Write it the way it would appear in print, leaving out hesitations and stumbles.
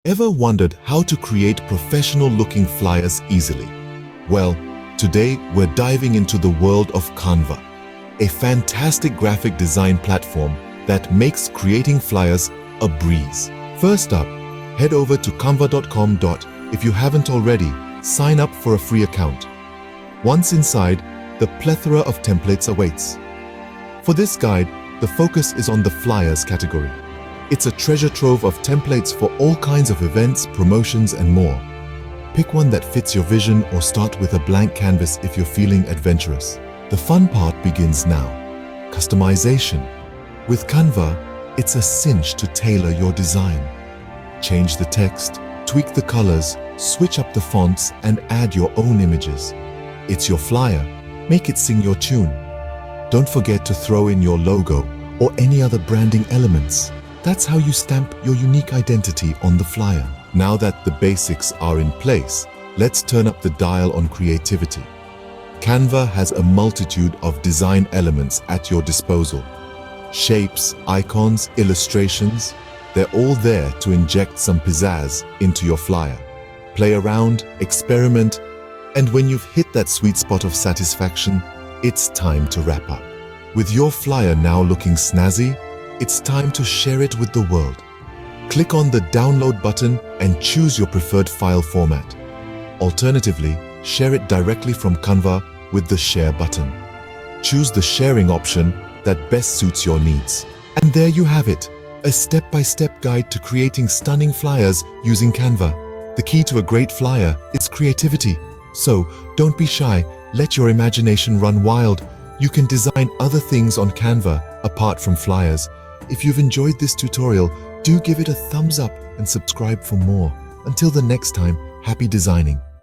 Ever wondered how to create professional-looking flyers easily? Well, today we're diving into the world of Canva, a fantastic graphic design platform that makes creating flyers a breeze. First up, head over to canva.com. If you haven't already, sign up for a free account. Once inside, the plethora of templates awaits. For this guide, the focus is on the flyers category. It's a treasure trove of templates for all kinds of events, promotions, and more. Pick one that fits your vision or start with a blank canvas if you're feeling adventurous. The fun part begins now. Customization. With Canva, it's a cinch to tailor your design. Change the text, tweak the colors, switch up the fonts, and add your own images. It's your flyer. Make it sing your tune. Don't forget to throw in your logo or any other branding elements. That's how you stamp your unique identity on the flyer. Now that the basics are in place, let's turn up the dial on creativity. Canva has a multitude of design elements at your disposal. Shapes, icons, illustrations, they're all there to inject some pizzazz into your flyer. Play around, experiment, and when you've hit that sweet spot of satisfaction, it's time to wrap up. With your flyer now looking snazzy, it's time to share it with the world. Click on the download button and choose your preferred file format. Alternatively, share it directly from Canva with the share button. Choose the sharing option that best suits your needs. And there you have it, a step-by-step guide to creating stunning flyers using Canva. The key to a great flyer is creativity. So don't be shy, let your imagination run wild. You can design other things on Canva apart from flyers. If you've enjoyed this tutorial, do give it a thumbs up and subscribe for more. Until the next time, happy designing.